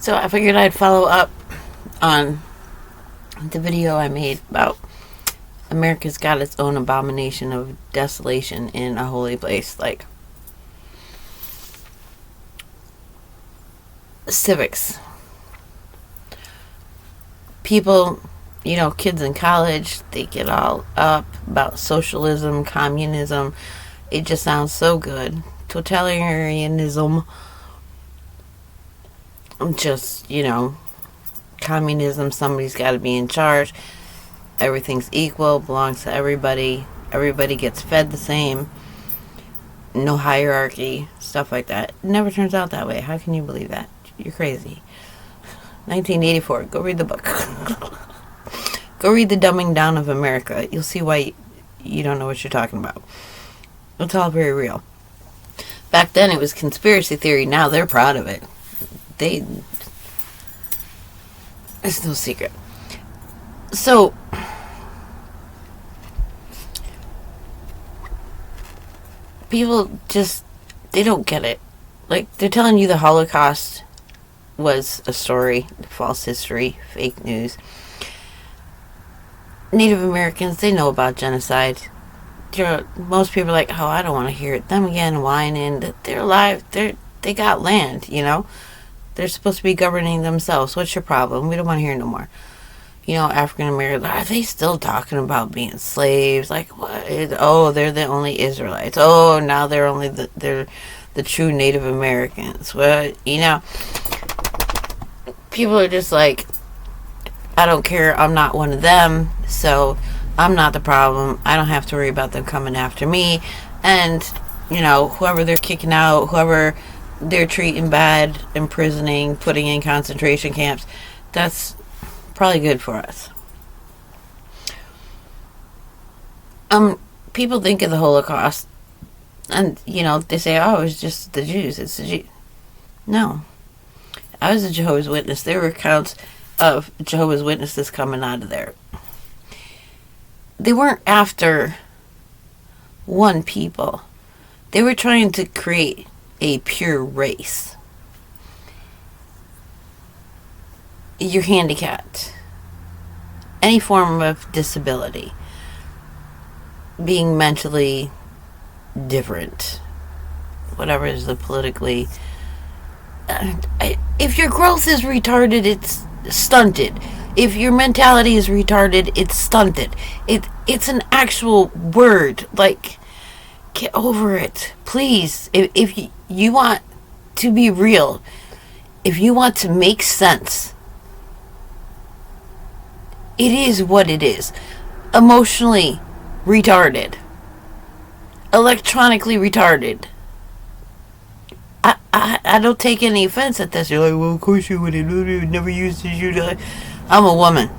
So I figured I'd follow up on the video I made about America's got its own abomination of desolation in a holy place like civics. People, kids in college, they get all up about socialism, communism. It just sounds so good. Totalitarianism. Just, communism, somebody's got to be in charge. Everything's equal, belongs to everybody. Everybody gets fed the same. No hierarchy, stuff like that. It never turns out that way. How can you believe that? You're crazy. 1984. Go read the book. Go read The Dumbing Down of America. You'll see why you don't know what you're talking about. It's all very real. Back then it was conspiracy theory. Now they're proud of it. It's no secret. So, people just, they don't get it. Like, they're telling you the Holocaust was a story, false history, fake news. Native Americans, they know about genocide. Most people are like, oh, I don't want to hear it. Them again whining. They're alive. They got land, They're supposed to be governing themselves. What's your problem? We don't want to hear no more. African Americans, are they still talking about being slaves? Like, what? Oh, they're the only Israelites. Oh, now they're the true Native Americans. Well, people are just like, I don't care. I'm not one of them, so I'm not the problem. I don't have to worry about them coming after me. And, whoever they're kicking out, whoever they're treating bad, imprisoning, putting in concentration camps, that's probably good for us. People think of the Holocaust and, they say, oh, it's just the Jews. It's the Jews. No. I was a Jehovah's Witness. There were accounts of Jehovah's Witnesses coming out of there. They weren't after one people. They were trying to create a pure race. You're handicapped. Any form of disability. Being mentally different. Whatever is the politically... if your growth is retarded, it's stunted. If your mentality is retarded, it's stunted. It's an actual word. Like, get over it. Please. If you want to be real, if you want to make sense, it is what it is. Emotionally retarded. Electronically retarded. I don't take any offense at this. You're like, well, of course you wouldn't. You never used to shoot. I'm a woman.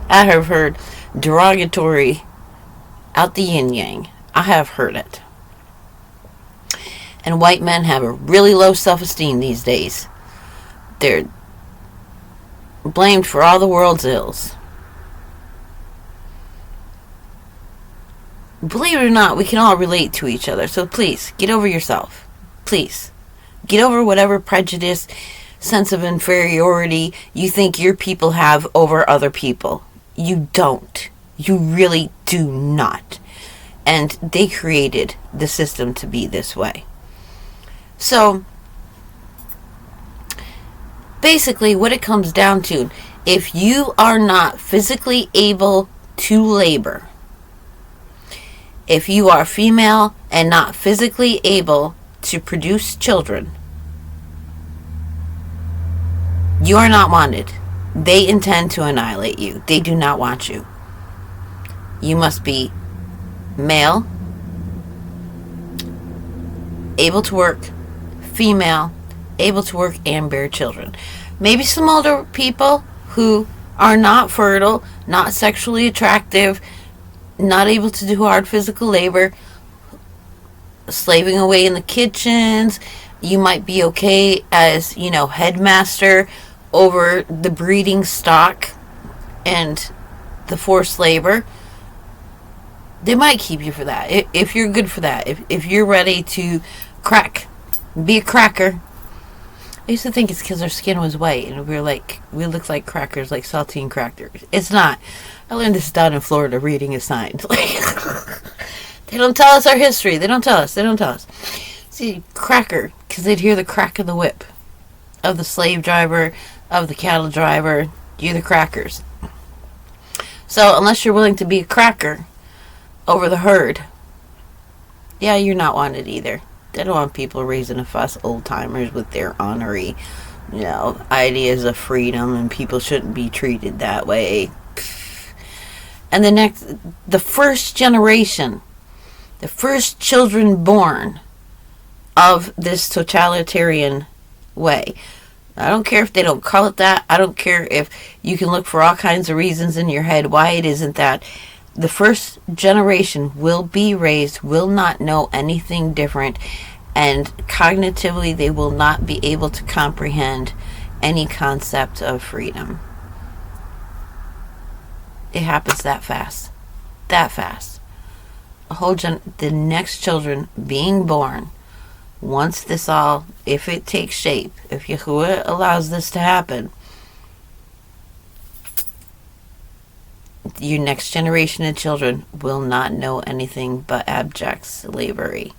I have heard derogatory out the yin yang. I have heard it. And white men have a really low self-esteem these days. They're blamed for all the world's ills. Believe it or not, we can all relate to each other. So please, get over yourself. Please. Get over whatever prejudice, sense of inferiority you think your people have over other people. You don't. You really do not. And they created the system to be this way. So, basically what it comes down to, if you are not physically able to labor, if you are female and not physically able to produce children, you are not wanted. They intend to annihilate you. They do not want you. You must be male, able to work, female, able to work and bear children. Maybe some older people who are not fertile, not sexually attractive, not able to do hard physical labor, slaving away in the kitchens. You might be okay as, headmaster over the breeding stock and the forced labor. They might keep you for that. If you're good for that. If you're ready to crack. Be a cracker. I used to think it's because our skin was white and we looked like crackers, like saltine crackers. It's not. I learned this down in Florida reading a sign. They don't tell us our history. They don't tell us. See, cracker, because they'd hear the crack of the whip of the slave driver, of the cattle driver. You're the crackers. So unless you're willing to be a cracker over the herd, yeah, you're not wanted either. They don't want people raising a fuss, old timers with their honorary, ideas of freedom and people shouldn't be treated that way. And the first generation, the first children born of this totalitarian way. I don't care if they don't call it that. I don't care if you can look for all kinds of reasons in your head why it isn't that. The first generation will be raised, will not know anything different, and cognitively they will not be able to comprehend any concept of freedom. It happens that fast. That fast. The next children being born, once this all, if it takes shape, if Yahuwah allows this to happen, your next generation of children will not know anything but abject slavery.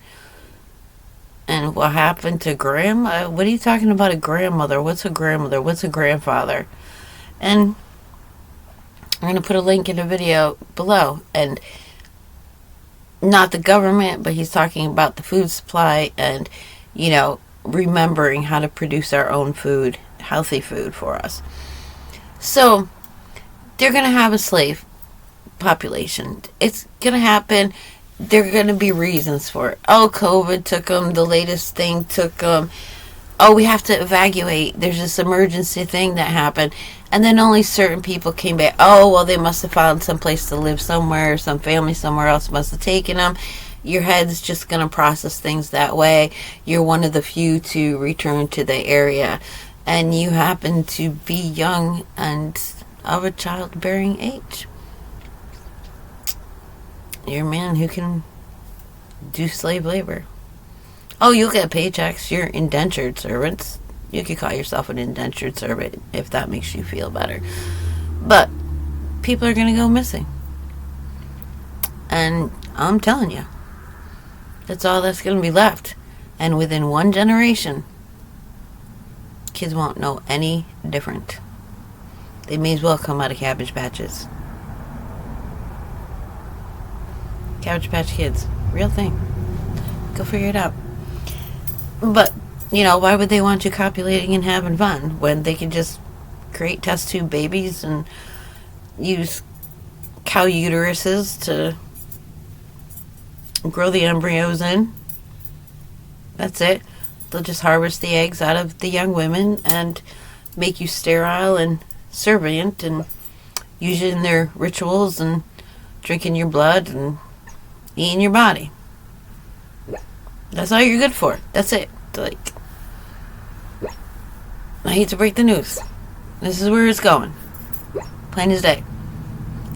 And what happened to grandma? What are you talking about, a grandmother? What's a grandmother? What's a grandfather? And I'm going to put a link in the video below. And not the government, but he's talking about the food supply and, remembering how to produce our own food, healthy food for us. So, they're going to have a slave population. It's going to happen. There are going to be reasons for it. Oh, COVID took them. The latest thing took them. Oh, we have to evacuate. There's this emergency thing that happened. And then only certain people came back. Oh, well, they must have found some place to live somewhere. Some family somewhere else must have taken them. Your head's just going to process things that way. You're one of the few to return to the area. And you happen to be young and of a childbearing age. You're a man who can do slave labor. Oh, you'll get paychecks. You're indentured servants. You could call yourself an indentured servant if that makes you feel better. But people are going to go missing. And I'm telling you, that's all that's going to be left. And within one generation, kids won't know any different. They may as well come out of Cabbage Patches. Cabbage Patch Kids. Real thing. Go figure it out. But, why would they want you copulating and having fun when they can just create test tube babies and use cow uteruses to grow the embryos in? That's it. They'll just harvest the eggs out of the young women and make you sterile and servient and use it in their rituals and drinking your blood and eating your body. That's all you're good for. That's it. I hate to break the news. This is where it's going. Plain as day.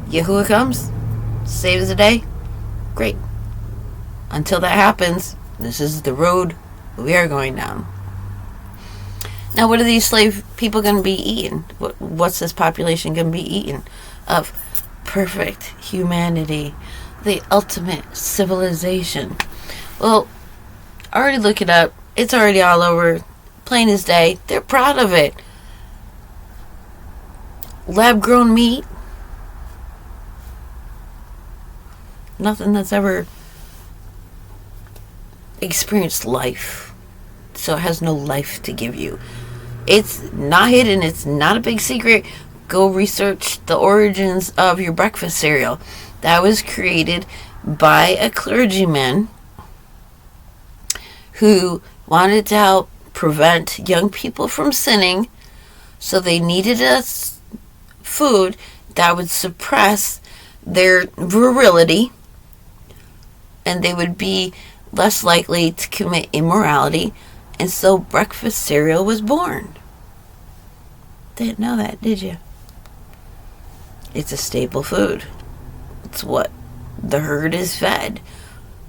Yahuwah comes, saves the day. Great. Until that happens, this is the road we are going down. Now, what are these slave people going to be eating? What's this population going to be eating? Of perfect humanity, the ultimate civilization. Well, already look it up. It's already all over. Plain as day. They're proud of it. Lab-grown meat. Nothing that's ever experienced life. So it has no life to give you. It's not hidden. It's not a big secret. Go research the origins of your breakfast cereal. That was created by a clergyman who wanted to help prevent young people from sinning. So they needed a food that would suppress their virility, and they would be less likely to commit immorality. And so breakfast cereal was born. Didn't know that, did you? It's a staple food. It's what the herd is fed.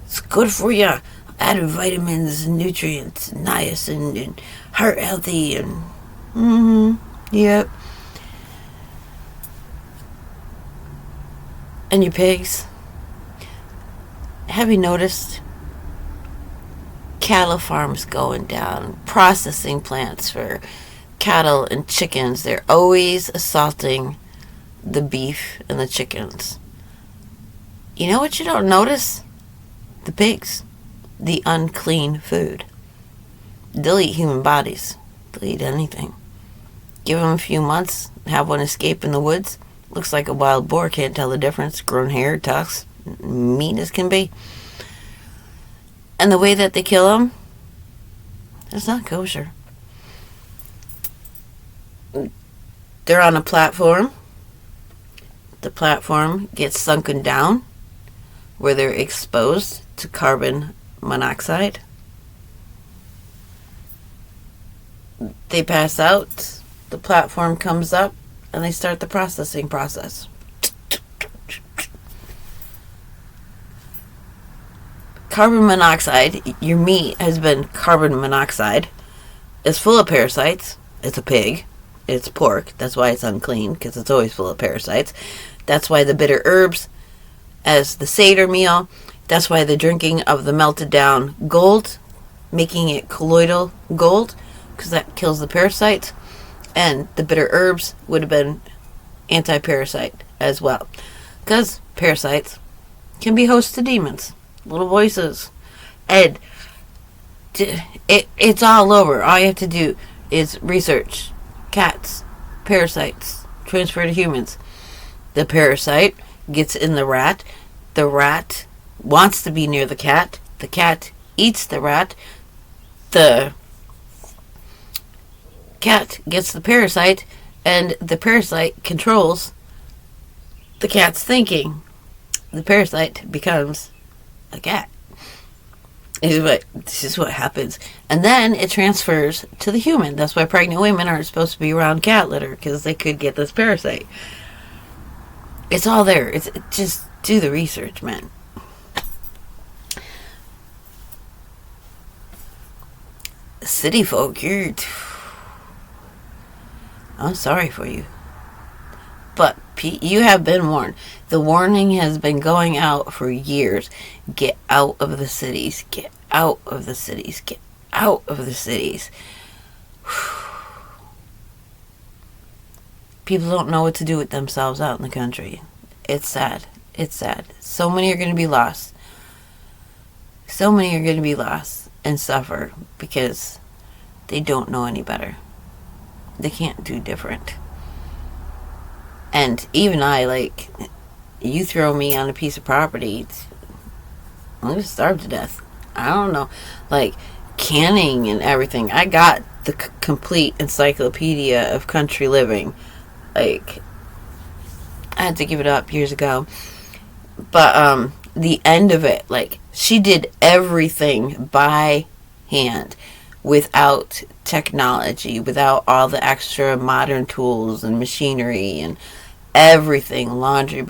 It's good for you. added vitamins and nutrients, niacin, and heart healthy, and yep. And your pigs. Have you noticed cattle farms going down, processing plants for cattle and chickens? They're always assaulting the beef and the chickens. You know what you don't notice? The pigs. The unclean food. They'll eat human bodies. They'll eat anything. Give them a few months, have one escape in the woods. Looks like a wild boar, can't tell the difference. Grown hair, tusks, mean as can be. And the way that they kill them, it's not kosher. They're on a platform. The platform gets sunken down where they're exposed to carbon monoxide. They pass out. The platform comes up and they start the processing process. Carbon monoxide, your meat has been carbon monoxide. It's full of parasites. It's a pig. It's pork. That's why it's unclean, because it's always full of parasites. That's why the bitter herbs as the Seder meal. That's why the drinking of the melted down gold, making it colloidal gold, because that kills the parasites. And the bitter herbs would have been anti-parasite as well, because parasites can be hosts to demons, little voices. And it's all over. All you have to do is research cats, parasites, transfer to humans. The parasite gets in the rat wants to be near the cat eats the rat, the cat gets the parasite, and the parasite controls the cat's thinking. The parasite becomes a cat. This is what happens. And then it transfers to the human. That's why pregnant women aren't supposed to be around cat litter, because they could get this parasite. It's all there. It's just do the research, man. City folk, I'm sorry for you. But you have been warned. The warning has been going out for years. Get out of the cities. Get out of the cities. Get out of the cities. People don't know what to do with themselves out in the country. It's sad. It's sad. So many are going to be lost. So many are going to be lost and suffer because they don't know any better. They can't do different. And even you throw me on a piece of property, I'm going to starve to death. I don't know. Canning and everything. I got the complete encyclopedia of country living. I had to give it up years ago. But the end of it, she did everything by hand without technology, without all the extra modern tools and machinery and everything. Laundry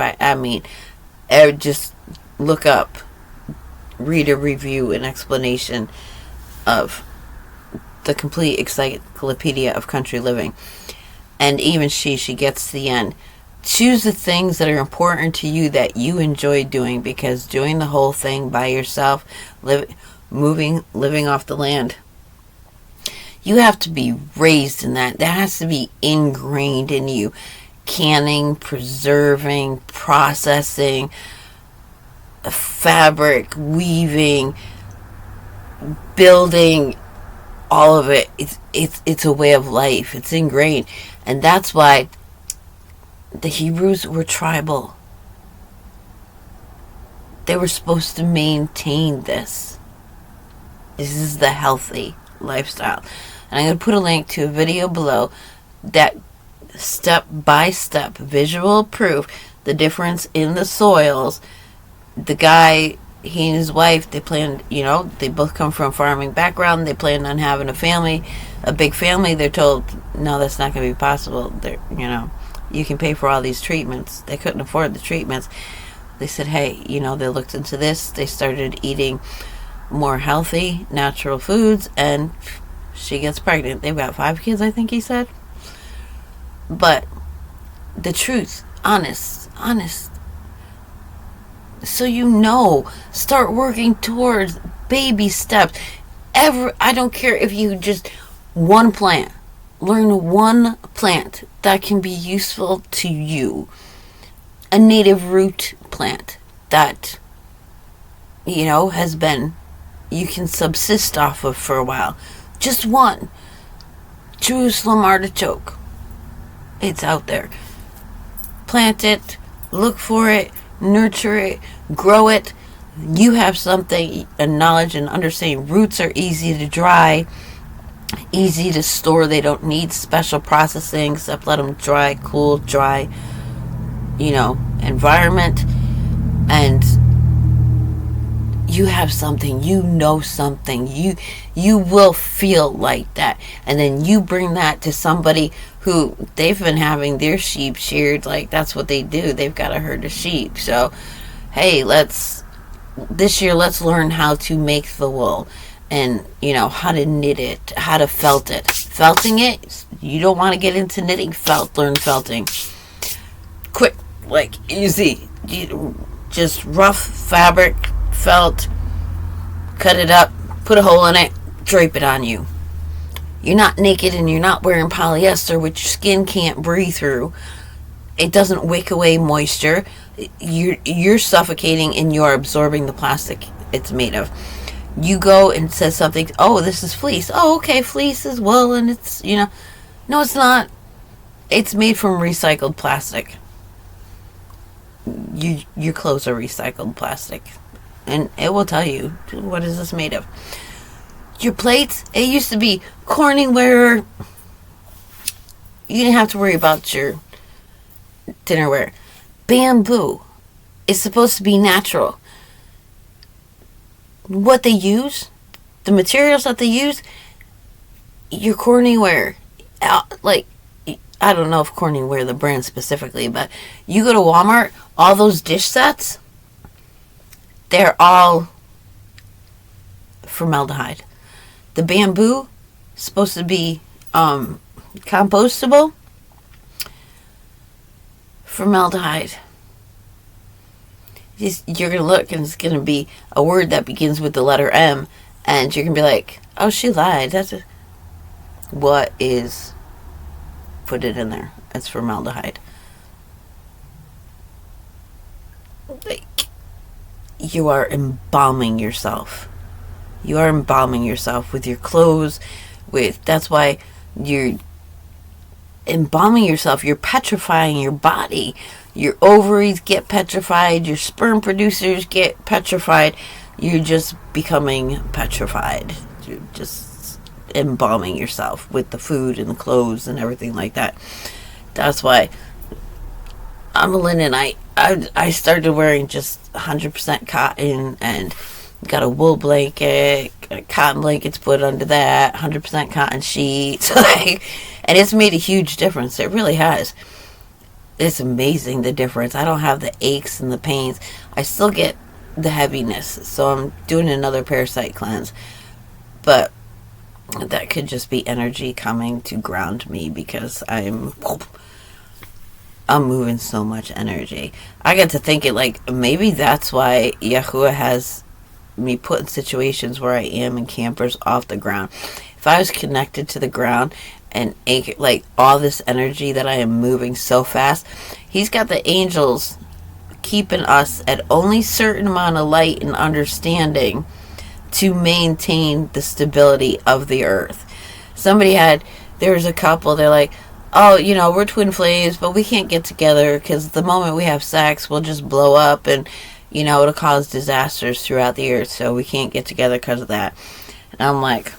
just look up, read a review, an explanation of the complete encyclopedia of country living. And even she gets to the end. Choose the things that are important to you that you enjoy doing, because doing the whole thing by yourself, living off the land, you have to be raised in that. That has to be ingrained in you. Canning, preserving, processing, fabric, weaving, building, all of it. It's a way of life. It's ingrained. And that's why the Hebrews were tribal. They were supposed to maintain this. This is the healthy lifestyle. And I'm going to put a link to a video below that step-by-step visual proof the difference in the soils. The guy, he and his wife, they planned, they both come from a farming background. They planned on having a big family. They're told, no, that's not going to be possible. You can pay for all these treatments. They couldn't afford the treatments. They said, hey, they looked into this. They started eating more healthy, natural foods, and she gets pregnant. They've got 5 kids, I think he said. But the truth, honest. So start working towards baby steps. I don't care if you just one plant. Learn one plant that can be useful to you. A native root plant that, has been, you can subsist off of for a while. Just one. Jerusalem artichoke. It's out there. Plant it, look for it, nurture it, grow it. You have something, a knowledge and understanding. Roots are easy to dry, easy to store. They don't need special processing except let them dry, cool, dry, environment. And you have something, something, you will feel like that. And then you bring that to somebody who they've been having their sheep sheared, like that's what they do. They've got a herd of sheep. So, hey, this year let's learn how to make the wool and, how to knit it, how to felt it. Felting it, you don't want to get into knitting, learn felting. Quick, easy, just rough fabric, felt, cut it up, put a hole in it, drape it on you. You're not naked and you're not wearing polyester, which your skin can't breathe through. It doesn't wick away moisture. You're suffocating and you're absorbing the plastic it's made of. You go and says something, oh, this is fleece. Oh, okay, fleece is wool and it's, no, it's not. It's made from recycled plastic. Your clothes are recycled plastic. And it will tell you, what is this made of? Your plates, it used to be Corningware. You didn't have to worry about your dinnerware. Bamboo is supposed to be natural. What they use, the materials that they use, your Corningware, I don't know if Corningware the brand specifically, but you go to Walmart, all those dish sets, they're all formaldehyde. The bamboo is supposed to be compostable. Formaldehyde. You're going to look and it's going to be a word that begins with the letter M, and you're going to be like, oh, she lied. What is... Put it in there. It's formaldehyde. You are embalming yourself. You are embalming yourself with your clothes. That's why you're embalming yourself. You're petrifying your body. Your ovaries get petrified. Your sperm producers get petrified. You're just becoming petrified. You're just embalming yourself with the food and the clothes and everything like that. That's why I'm a linen. I started wearing just 100% cotton and got a wool blanket, cotton blankets put under that, 100% cotton sheets. And it's made a huge difference. It really has. It's amazing the difference. I don't have the aches and the pains. I still get the heaviness. So I'm doing another parasite cleanse. But that could just be energy coming to ground me because I'm moving so much energy. I got to thinking, maybe that's why Yahuwah has me put in situations where I am in campers off the ground. If I was connected to the ground and all this energy that I am moving so fast, he's got the angels keeping us at only certain amount of light and understanding to maintain the stability of the earth. There was a couple, they're like, oh, we're twin flames, but we can't get together because the moment we have sex, we'll just blow up and, it'll cause disasters throughout the earth, so we can't get together because of that. And I'm like,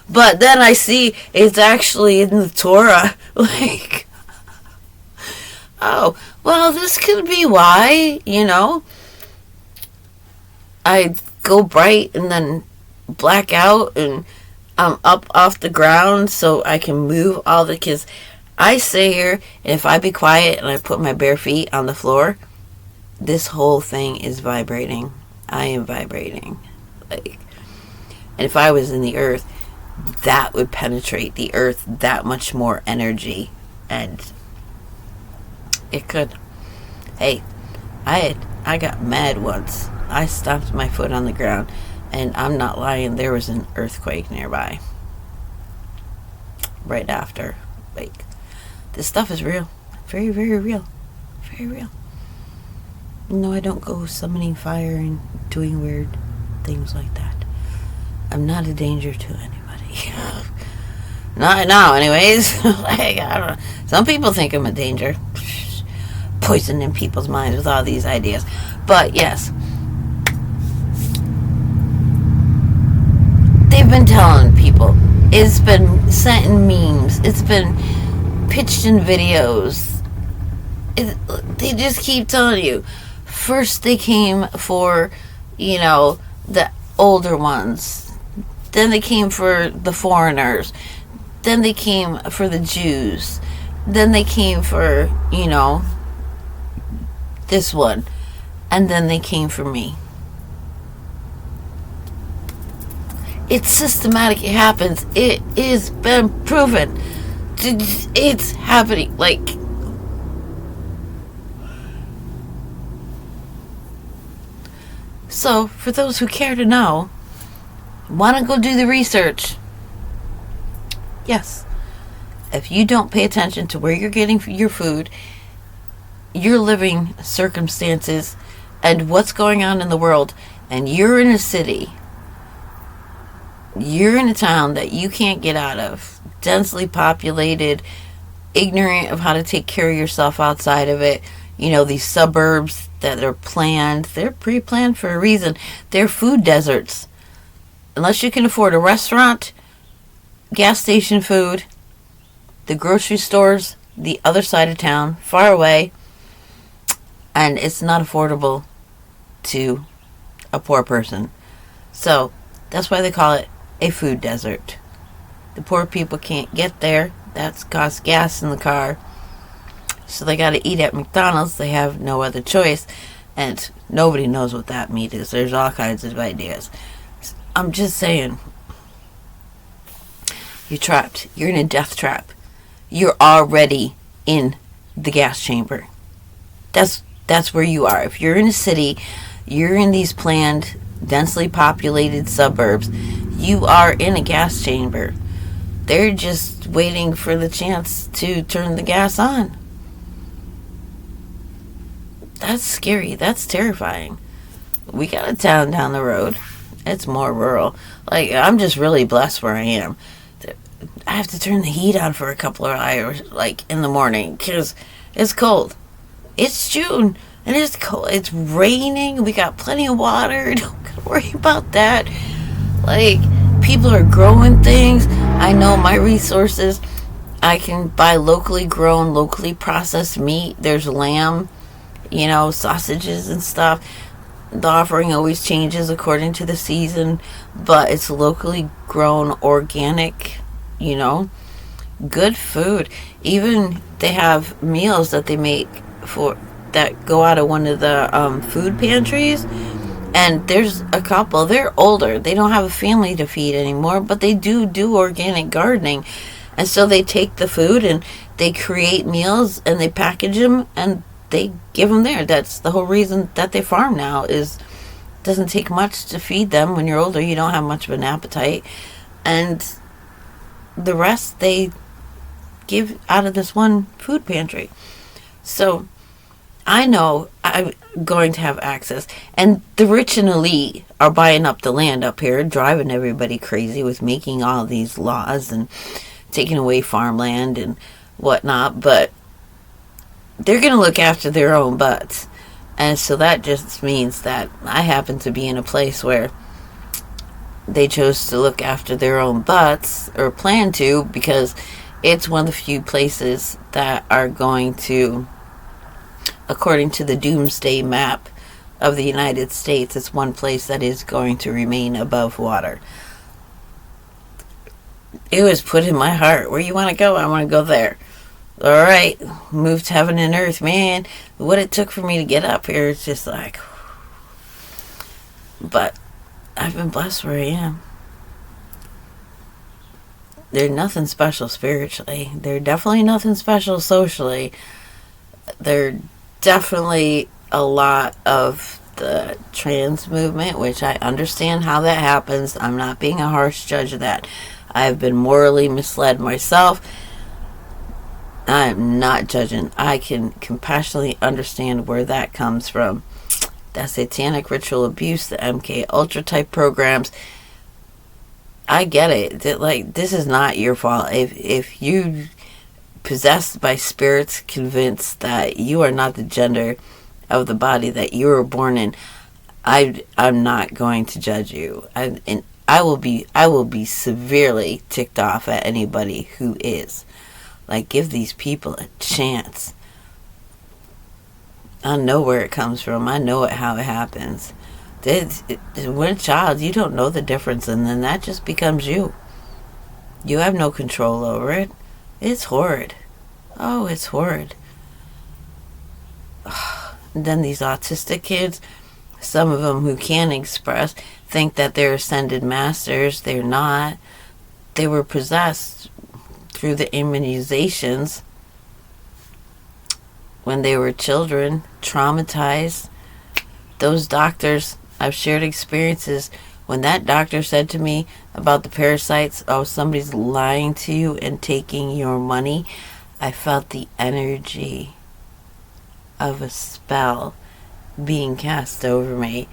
but then I see it's actually in the Torah, oh, well, this could be why, I go bright and then black out and I'm up off the ground so I can move all the kids. I stay here, and if I be quiet and I put my bare feet on the floor, this whole thing is vibrating. I am vibrating. Like, and if I was in the earth, that would penetrate the earth that much more energy. And it could. Hey, I got mad once. I stomped my foot on the ground, and I'm not lying, there was an earthquake nearby. Right after. Like, this stuff is real. Very, very real. Very real. No, I don't go summoning fire and doing weird things like that. I'm not a danger to anybody. Not now, anyways. Like, I don't know. Some people think I'm a danger. Poisoning people's minds with all these ideas. But, yes. They've been telling people. It's been sent in memes. It's been pitched in videos. They just keep telling you. First they came for, the older ones. Then they came for the foreigners. Then they came for the Jews. Then they came for, this one. And then they came for me. It's systematic. It happens. It is been proven. It's happening. Like, so for those who care to know, want to go do the research. Yes. If you don't pay attention to where you're getting your food, your living circumstances, and what's going on in the world, and you're in a city, you're in a town that you can't get out of, densely populated, ignorant of how to take care of yourself outside of it, these suburbs that are planned, they're pre-planned for a reason. They're food deserts. Unless you can afford a restaurant, gas station food, the grocery stores, the other side of town, far away, and it's not affordable to a poor person. So that's why they call it a food desert. The poor people can't get there. That's costs gas in the car. So they got to eat at McDonald's. They have no other choice. And nobody knows what that meat is. There's all kinds of ideas. I'm just saying. You're trapped. You're in a death trap. You're already in the gas chamber. That's where you are. If you're in a city, you're in these planned, densely populated suburbs, you are in a gas chamber. They're just waiting for the chance to turn the gas on. That's scary. That's terrifying. We got a town down the road. It's more rural. Like, I'm just really blessed where I am. I have to turn the heat on for a couple of hours, like, in the morning, because it's cold. It's June, and it's cold. It's raining. We got plenty of water. Don't gotta worry about that. Like, people are growing things. I know my resources. I can buy locally grown, locally processed meat. There's lamb, sausages and stuff. The offering always changes according to the season, but it's locally grown, organic, good food. Even they have meals that they make that go out of one of the food pantries, and there's a couple. They're older. They don't have a family to feed anymore, but they do organic gardening, and so they take the food and they create meals and they package them and they give them there. That's the whole reason that they farm now. Is it doesn't take much to feed them. When you're older, you don't have much of an appetite, and the rest they give out of this one food pantry. So I know I'm going to have access, and the rich and elite are buying up the land up here, driving everybody crazy with making all these laws and taking away farmland and whatnot, but they're going to look after their own butts. And so that just means that I happen to be in a place where they chose to look after their own butts, or plan to, because it's one of the few places that are going to, according to the doomsday map of the United States, it's one place that is going to remain above water. It was put in my heart, where you want to go, I want to go there. All right, moved heaven and earth, man. What it took for me to get up here is just like, but I've been blessed where I am. They're nothing special spiritually. They're definitely nothing special socially. They're definitely a lot of the trans movement, which I understand how that happens. I'm not being a harsh judge of that. I've been morally misled myself. I'm not judging. I can compassionately understand where that comes from. That satanic ritual abuse, the MK Ultra type programs. I get it. Like, this is not your fault. If you possessed by spirits convinced that you are not the gender of the body that you were born in, I'm not going to judge you. And I will be severely ticked off at anybody who is. Like, give these people a chance. I know where it comes from. I know how it happens. When a child, you don't know the difference, and then that just becomes you. You have no control over it. It's horrid. Oh, it's horrid. And then these autistic kids, some of them who can express, think that they're ascended masters. They're not. They were possessed through the immunizations when they were children, traumatized. Those doctors, I've shared experiences when that doctor said to me about the parasites, oh, somebody's lying to you and taking your money. I felt the energy of a spell being cast over me.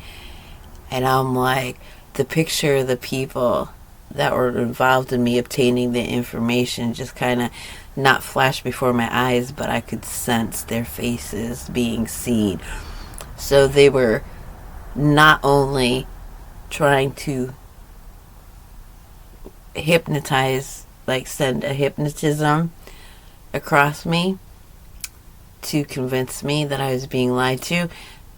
And I'm like, the picture of the people that were involved in me obtaining the information just kind of not flashed before my eyes, but I could sense their faces being seen. So they were not only trying to hypnotize, like send a hypnotism across me to convince me that I was being lied to,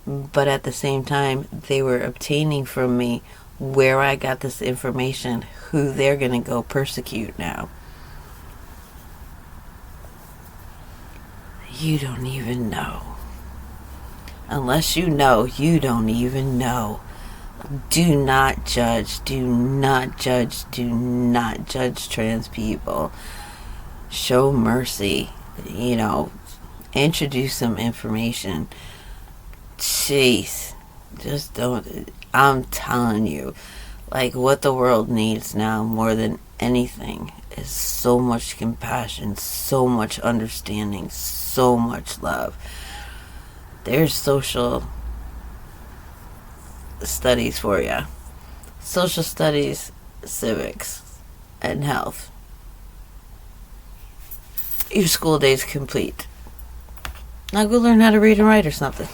but at the same time, they were obtaining from me where I got this information, who they're going to go persecute now. You don't even know. Unless you know, you don't even know. Do not judge. Do not judge. Do not judge trans people. Show mercy. Introduce some information. Jeez. Just don't. I'm telling you. Like, what the world needs now more than anything is so much compassion, so much understanding, so much love. There's social studies for you. Social studies, civics, and health. Your school day's complete. Now go learn how to read and write or something.